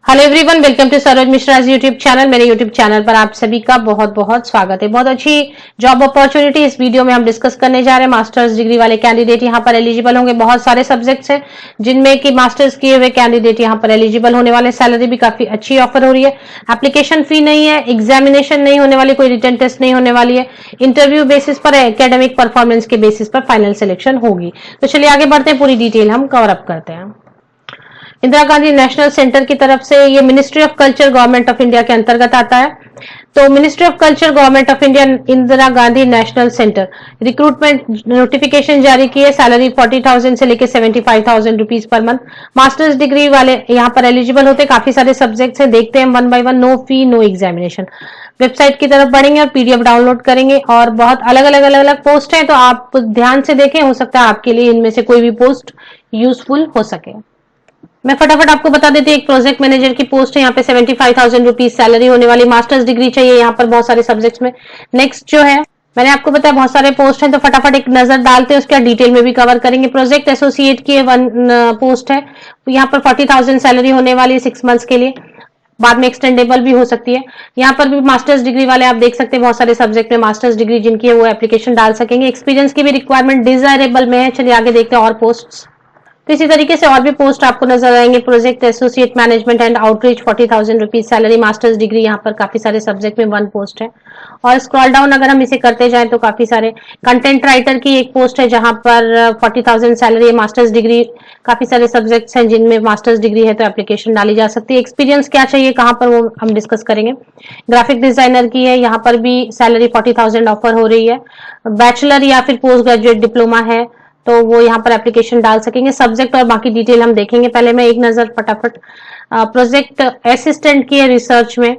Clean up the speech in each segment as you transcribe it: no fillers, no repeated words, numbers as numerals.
Hello everyone, welcome to Saroj Mishra YouTube channel. मेरे YouTube channel पर आप सभी का बहुत बहुत स्वागत है। बहुत अच्छी जॉब अपॉर्चुनिटी इस वीडियो में हम डिस्कस करने जा रहे हैं। मास्टर्स डिग्री वाले कैंडिडेट यहाँ पर एलिजिबल होंगे। बहुत सारे सब्जेक्ट्स हैं जिनमें कि मास्टर्स किए हुए कैंडिडेट यहाँ पर एलिजिबल होने वाले। सैलरी भी काफी अच्छी ऑफर हो रही है। एप्लीकेशन फी नहीं है, एग्जामिनेशन नहीं होने वाली, कोई रिटर्न टेस्ट नहीं होने वाली है। इंटरव्यू बेसिस पर, एकेडमिक परफॉर्मेंस के बेसिस पर फाइनल सिलेक्शन होगी। तो चलिए आगे बढ़ते हैं, पूरी डिटेल हम कवर अप करते हैं। इंदिरा गांधी नेशनल सेंटर की तरफ से, ये ministry of culture government of India के अंतर्गत आता है। तो ministry of culture government of India Indira Gandhi national centre recruitment notification जारी की है। सैलरी 40,000 से लेकर 75,000 rupees per month. Masters degree वाले यहाँ पर एलिजिबल होते हैं। काफी सारे सब्जेक्ट्स हैं, देखते हैं one by one. No fee, no examination. Website की तरफ बढ़ेंगे और पीडीएफ डाउनलोड करेंगे और बहुत अलग अलग पोस्ट हैं, तो आप ध्यान से देखें, हो सकता है आपके लिए इनमें से कोई भी पोस्ट यूजफुल हो सके। मैं फटाफट आपको बता देती हूँ, एक प्रोजेक्ट मैनेजर की पोस्ट है। यहाँ पे 75,000 रुपीज सैलरी होने वाली। मास्टर्स डिग्री चाहिए यहाँ पर बहुत सारे सब्जेक्ट्स में। नेक्स्ट जो है, मैंने आपको बताया बहुत सारे पोस्ट हैं, तो फटाफट एक नजर डालते हैं, उसका डिटेल में भी कवर करेंगे। प्रोजेक्ट एसोसिएट की वन पोस्ट है। यहाँ पर 40,000 सैलरी होने वाली है 6 मंथ्स के लिए, बाद में एक्सटेंडेबल भी हो सकती है। यहाँ पर भी मास्टर्स डिग्री वाले आप देख सकते हैं, बहुत सारे सब्जेक्ट में मास्टर्स डिग्री जिनकी है वो एप्लीकेशन डाल सकेंगे। एक्सपीरियंस की भी रिक्वायरमेंट डिजायरेबल में है। चलिए आगे देखते हैं और पोस्ट। तो इसी तरीके से और भी पोस्ट आपको नजर आएंगे। Project associate management and outreach 40,000 rupees salary. Masters degree यहाँ पर काफी सारे सब्जेक्ट में वन पोस्ट है। और स्क्रॉल डाउन अगर हम इसे करते जाएं तो काफी सारे कंटेंट राइटर की एक पोस्ट है जहां पर 40,000 सैलरी है। मास्टर्स डिग्री, काफी सारे सब्जेक्ट्स हैं जिनमें मास्टर्स डिग्री है, तो एप्लीकेशन डाली जा सकती है। एक्सपीरियंस क्या चाहिए, कहां पर, वो हम डिस्कस करेंगे। ग्राफिक डिजाइनर की है, यहाँ पर भी सैलरी 40,000 ऑफर हो रही है। बैचलर या फिर पोस्ट ग्रेजुएट डिप्लोमा है तो वो यहाँ पर एप्लीकेशन डाल सकेंगे। सब्जेक्ट और बाकी डिटेल हम देखेंगे। पहले मैं एक नजर फटाफट प्रोजेक्ट असिस्टेंट की है रिसर्च में।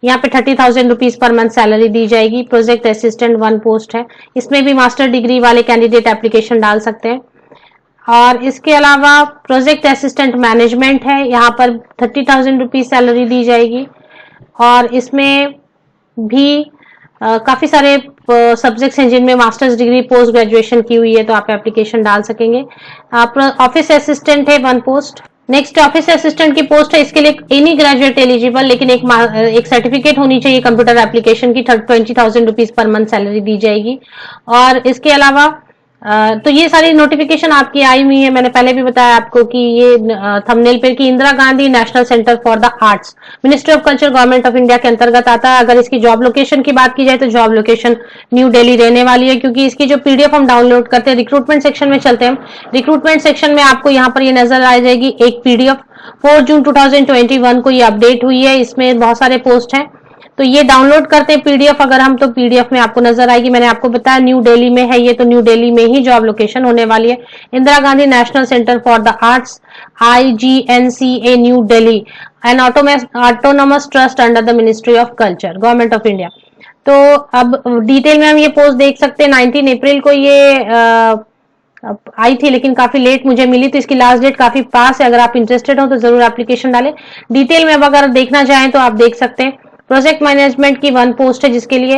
यहाँ पे 30,000 रुपीज पर मंथ सैलरी दी जाएगी। प्रोजेक्ट असिस्टेंट वन पोस्ट है, इसमें भी मास्टर डिग्री वाले कैंडिडेट एप्लीकेशन डाल सकते हैं। और इसके अलावा प्रोजेक्ट असिस्टेंट मैनेजमेंट है, यहाँ पर 30,000 रुपीज सैलरी दी जाएगी। और इसमें भी काफी सारे सब्जेक्ट्स हैं जिनमें मास्टर्स डिग्री पोस्ट ग्रेजुएशन की हुई है, तो आप एप्लीकेशन डाल सकेंगे। ऑफिस असिस्टेंट है one post. Next office assistant की पोस्ट है, इसके लिए एनी ग्रेजुएट एलिजिबल, लेकिन एक सर्टिफिकेट होनी चाहिए कंप्यूटर एप्लीकेशन की। 20,000 रुपीज पर मंथ सैलरी दी जाएगी। और इसके अलावा तो ये सारी नोटिफिकेशन आपकी आई हुई है। मैंने पहले भी बताया आपको कि ये थंबनेल पे कि Indira Gandhi national centre for the arts ministry of culture government of India के अंतर्गत आता है। अगर इसकी जॉब लोकेशन की बात की जाए तो जॉब लोकेशन न्यू दिल्ली रहने वाली है, क्योंकि इसकी जो पीडीएफ हम डाउनलोड करते हैं, रिक्रूटमेंट सेक्शन में चलते हैं। रिक्रूटमेंट सेक्शन में आपको यहाँ पर ये नजर आ जाएगी एक पीडीएफ। 4 जून 2021 को ये अपडेट हुई है। इसमें बहुत सारे पोस्ट हैं, तो ये डाउनलोड करते हैं पीडीएफ अगर हम, तो पीडीएफ में आपको नजर आएगी। मैंने आपको बताया न्यू दिल्ली में है ये, तो न्यू दिल्ली में ही जॉब लोकेशन होने वाली है। Indira Gandhi national centre for the arts, IGNCA new Delhi, N autonomous trust under the ministry of culture government of India. तो अब डिटेल में हम ये पोस्ट देख सकते हैं। 19 अप्रैल को ये आई थी, लेकिन काफी लेट मुझे मिली, तो इसकी लास्ट डेट काफी पास है। अगर आप इंटरेस्टेड हो तो जरूर एप्लीकेशन डालें। डिटेल में अब अगर देखना चाहें तो आप देख सकते हैं। प्रोजेक्ट मैनेजमेंट की वन पोस्ट है जिसके लिए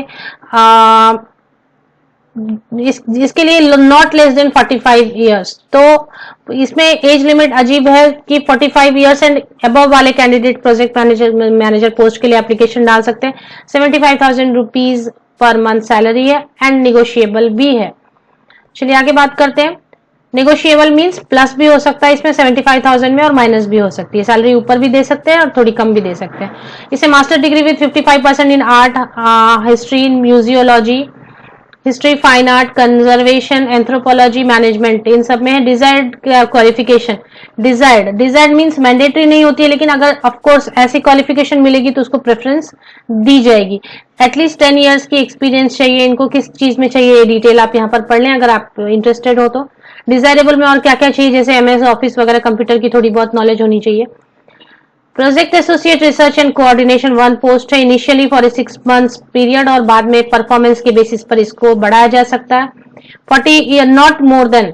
इसके लिए नॉट लेस देन 45 इयर्स। तो इसमें एज लिमिट अजीब है कि 45 इयर्स एंड अबव वाले कैंडिडेट प्रोजेक्ट मैनेजर पोस्ट के लिए एप्लीकेशन डाल सकते हैं। 75,000 रुपीज पर मंथ सैलरी है एंड निगोशिएबल भी है। चलिए आगे बात करते हैं। नेगोशिएबल मींस प्लस भी हो सकता है इसमें 75,000 में, और माइनस भी हो सकती है। सैलरी ऊपर भी दे सकते हैं और थोड़ी कम भी दे सकते हैं। इसे master degree with 55% in art, history, in museology, history, fine art, conservation, anthropology, management, इन सब में है। Desired qualification, desired means mandatory नहीं होती है, लेकिन अगर ऑफकोर्स ऐसी क्वालिफिकेशन मिलेगी तो उसको प्रेफरेंस दी जाएगी। एटलीस्ट 10 इयर्स की एक्सपीरियंस चाहिए इनको। किस चीज में चाहिए ये डिटेल आप यहाँ पर पढ़ लें अगर आप इंटरेस्टेड हो तो। डिजायरेबल में और क्या क्या चाहिए, जैसे MS ऑफिस वगैरह कंप्यूटर की थोड़ी बहुत नॉलेज होनी चाहिए। Project associate research and coordination one post है, इनिशियली फॉर 6 मंथ्स पीरियड, और बाद में परफॉर्मेंस के बेसिस पर इसको बढ़ाया जा सकता है। 40 ईयर नॉट मोर देन,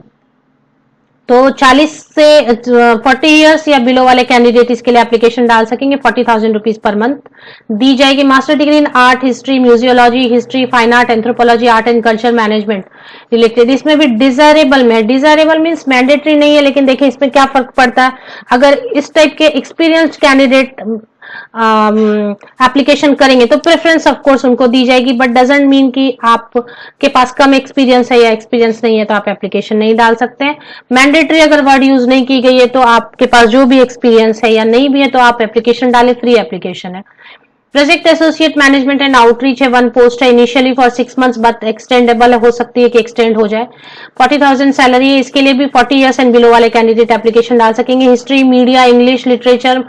तो 40 से 40 इयर्स या बिलो वाले कैंडिडेट इसके लिए एप्लीकेशन डाल सकेंगे। 40,000 रुपीज पर मंथ दी जाएगी। Master degree in art, history, museology, history, fine art, anthropology, art and culture management related, इसमें भी डिजायरेबल में, डिजायरेबल मीन्स मैंडेटरी नहीं है, लेकिन देखिए इसमें क्या फर्क पड़ता है। अगर इस टाइप के एक्सपीरियंस्ड कैंडिडेट एप्लीकेशन करेंगे तो प्रेफरेंस ऑफ कोर्स उनको दी जाएगी, बट डजंट मीन कि आपके पास कम एक्सपीरियंस है या एक्सपीरियंस नहीं है तो आप एप्लीकेशन नहीं डाल सकते हैं। मैंडेटरी अगर वर्ड यूज नहीं की गई है तो आपके पास जो भी एक्सपीरियंस है या नहीं भी है तो आप एप्लीकेशन डालें, फ्री एप्लीकेशन है। Project associate management and outreach है, 1 पोस्ट है, initially for 6 months but extendable हो सकती है कि एक्सटेंड हो जाए। 40,000 सैलरी है, इसके लिए भी 40 इयर्स एंड बिलो वाले कैंडिडेट एप्लीकेशन डाल सकेंगे। History, media, English literature,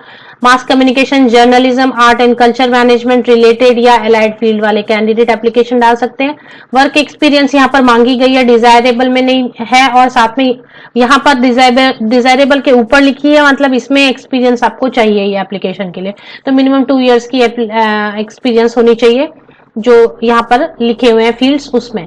mass communication, journalism, art and culture management related या एलाइड फील्ड वाले कैंडिडेट एप्लीकेशन डाल सकते हैं। वर्क एक्सपीरियंस यहाँ पर मांगी गई है, डिजायरेबल में नहीं है, और साथ में यहाँ पर डिजायरेबल के ऊपर लिखी है, मतलब इसमें एक्सपीरियंस आपको चाहिए ये एप्लीकेशन के लिए, तो मिनिमम 2 इयर्स की एक्सपीरियंस होनी चाहिए जो यहाँ पर लिखे हुए हैं फील्ड्स उसमें।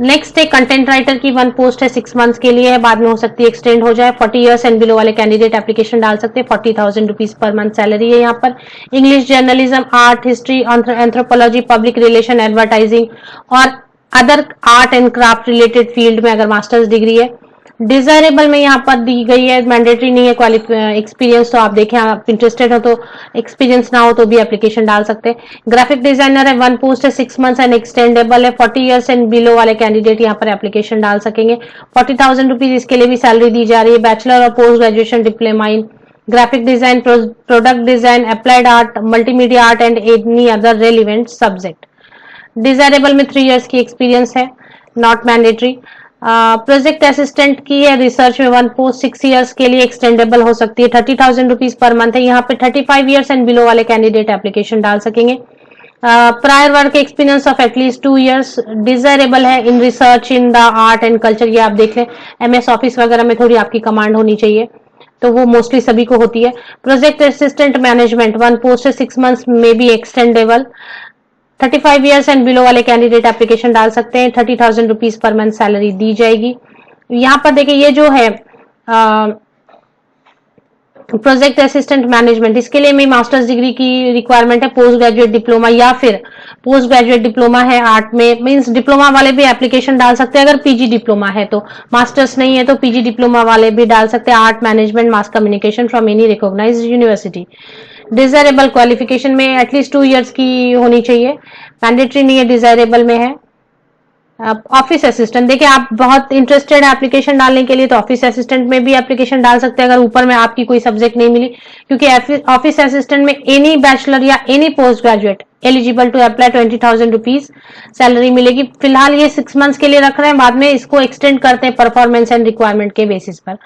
नेक्स्ट है कंटेंट राइटर की 1 पोस्ट है, 6 मंथ्स के लिए है, बाद में हो सकती है एक्सटेंड हो जाए। 40 इयर्स एंड बिलो वाले कैंडिडेट एप्लीकेशन डाल सकते हैं। 40,000 रुपीज पर मंथ सैलरी है यहाँ पर। English, journalism, art, history, anthropology, public relation, advertising और other art and craft related field में अगर मास्टर्स डिग्री है। डिजायरेबल में यहाँ पर दी गई है, मैंडेटरी नहीं है एक्सपीरियंस, तो आप देखें आप इंटरेस्टेड हो तो, एक्सपीरियंस ना हो तो भी एप्लीकेशन डाल सकते हैं। ग्राफिक डिजाइनर है, 1 पोस्ट है, 6 मंथ्स एंड एक्सटेंडेबल है। 40 इयर्स एंड बिलो वाले कैंडिडेट यहाँ पर एप्लीकेशन डाल सकेंगे। 40,000 रुपीज इसके लिए भी सैलरी दी जा रही है। बैचलर और post graduation diploma in graphic design, product design, applied art, multimedia art and any other relevant subject. Desirable में 3 इयर्स की एक्सपीरियंस है, नॉट मैंडेटरी। प्रोजेक्ट असिस्टेंट की है, रिसर्च में 1 पोस्ट, 6 इयर्स के लिए एक्सटेंडेबल हो सकती है। 30,000 रुपीज पर मंथ है। यहाँ पे 35 इयर्स एंड बिलो वाले कैंडिडेट एप्लीकेशन डाल सकेंगे। Prior work experience of at least 2 years desirable है in research in the art and culture. ये आप देख लें, MS ऑफिस वगैरह में थोड़ी आपकी कमांड होनी चाहिए, तो वो मोस्टली सभी को होती है। प्रोजेक्ट असिस्टेंट मैनेजमेंट 1 पोस्ट है, 6 मंथ्स में भी एक्सटेंडेबल। 35 इयर्स एंड बिलो वाले कैंडिडेट एप्लीकेशन डाल सकते हैं। 30,000 रुपीज पर मंथ सैलरी दी जाएगी। यहाँ पर देखिए ये जो है प्रोजेक्ट असिस्टेंट मैनेजमेंट, इसके लिए मेरी मास्टर्स डिग्री की रिक्वायरमेंट है, पोस्ट ग्रेजुएट डिप्लोमा या फिर पोस्ट ग्रेजुएट डिप्लोमा है आर्ट में, मींस डिप्लोमा वाले भी एप्लीकेशन डाल सकते हैं। अगर PG डिप्लोमा है तो, मास्टर्स नहीं है तो PG डिप्लोमा वाले भी डाल सकते हैं। Art management, mass communication from any recognised university. Desirable qualification में एटलीस्ट 2 इयर्स की होनी चाहिए, मैंडेटरी नहीं है, डिजायरेबल में है। ऑफिस असिस्टेंट, देखिए आप बहुत इंटरेस्टेड है एप्लीकेशन डालने के लिए तो ऑफिस असिस्टेंट में भी एप्लीकेशन डाल सकते हैं अगर ऊपर में आपकी कोई सब्जेक्ट नहीं मिली, क्योंकि ऑफिस असिस्टेंट में एनी बैचलर या any post graduate eligible to apply 20,000 rupees salary मिलेगी। फिलहाल ये 6 मंथ्स के लिए रख रहे हैं, बाद में इसको एक्सटेंड करते हैं परफॉर्मेंस एंड रिक्वायरमेंट के बेसिस पर।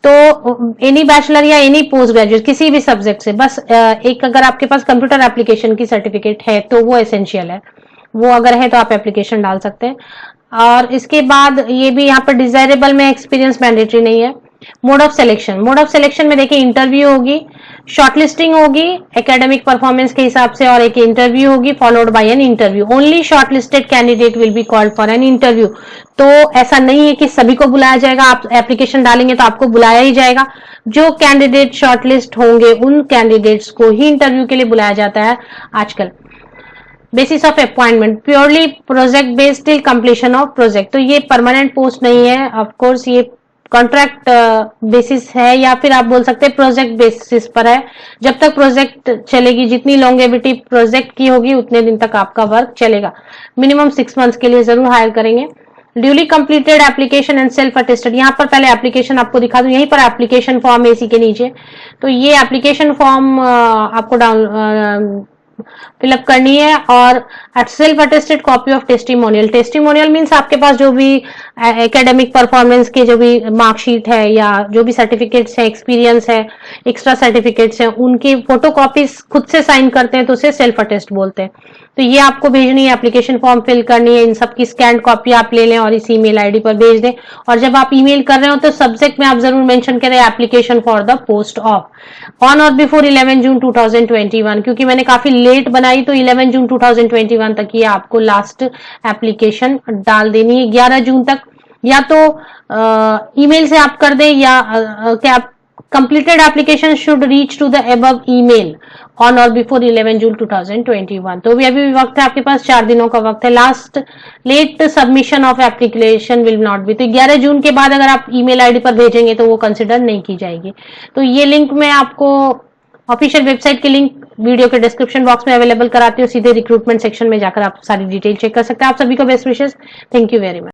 तो एनी बैचलर या एनी पोस्ट ग्रेजुएट किसी भी सब्जेक्ट से, बस एक अगर आपके पास कंप्यूटर एप्लीकेशन की सर्टिफिकेट है तो वो एसेंशियल है, वो अगर है तो आप एप्लीकेशन डाल सकते हैं। और इसके बाद ये भी यहाँ पर डिजायरेबल में एक्सपीरियंस मैंडेटरी नहीं है। Mode of selection, mode of selection में देखिए इंटरव्यू होगी, शॉर्टलिस्टिंग होगी एकेडमिक परफॉर्मेंस के हिसाब से, और एक इंटरव्यू होगी followed by an interview. Only shortlisted candidate will be called for an interview. तो ऐसा नहीं है कि सभी को बुलाया जाएगा, आप एप्लीकेशन डालेंगे तो आपको बुलाया ही जाएगा। जो कैंडिडेट शॉर्टलिस्ट होंगे उन कैंडिडेट्स को ही इंटरव्यू के लिए बुलाया जाता है आजकल। Basis of appointment purely project based till completion of project, तो ये परमानेंट पोस्ट नहीं है, ऑफ कोर्स ये कॉन्ट्रैक्ट बेसिस है, या फिर आप बोल सकते हैं प्रोजेक्ट बेसिस पर है। जब तक प्रोजेक्ट चलेगी, जितनी लॉन्गेविटी प्रोजेक्ट की होगी उतने दिन तक आपका वर्क चलेगा। मिनिमम 6 मंथ्स के लिए जरूर हायर करेंगे। Duly completed application and self attested, यहाँ पर पहले एप्लीकेशन आपको दिखा दूं, यहीं पर एप्लीकेशन फॉर्म है इसी के नीचे। तो ये एप्लीकेशन फॉर्म आपको डाउन फिलअप करनी है, और self attested copy of testimonial. Testimonial means आपके पास जो भी एकेडमिक परफॉर्मेंस के जो भी मार्कशीट है या जो भी सर्टिफिकेट्स है, एक्सपीरियंस है, एक्स्ट्रा सर्टिफिकेट्स है, उनकी फोटोकॉपीज खुद से साइन करते हैं तो उसे सेल्फ अटेस्ट बोलते हैं। तो ये आपको भेजनी है, एप्लीकेशन फॉर्म फिल करनी है, इन सब की स्कैन कॉपी आप ले लें और इस ईमेल आईडी पर भेज दें। और जब आप ईमेल कर रहे हो तो सब्जेक्ट में आप जरूर मेंशन करें application for the post of on और बिफोर 11 जून 2021, क्योंकि मैंने काफी लेट बनाई तो 11 जून 2021 तक ये आपको लास्ट एप्लीकेशन डाल देनी है। 11 जून तक या तो ईमेल से आप कर दें या क्या completed application should reach to the above email on or before 11 जून 2021। तो भी अभी वक्त है आपके पास, 4 दिनों का वक्त है। Last late submission of application will not be, तो 11 जून के बाद अगर आप ईमेल आईडी पर भेजेंगे तो वो कंसिडर नहीं की जाएगी। तो ये लिंक मैं आपको ऑफिशियल वेबसाइट के लिंक वीडियो के डिस्क्रिप्शन बॉक्स में अवेलेबल कराती हूँ, सीधे रिक्रूटमेंट सेक्शन में जाकर आप सारी डिटेल चेक कर सकते हैं। आप सभी को best wishes, thank you very much.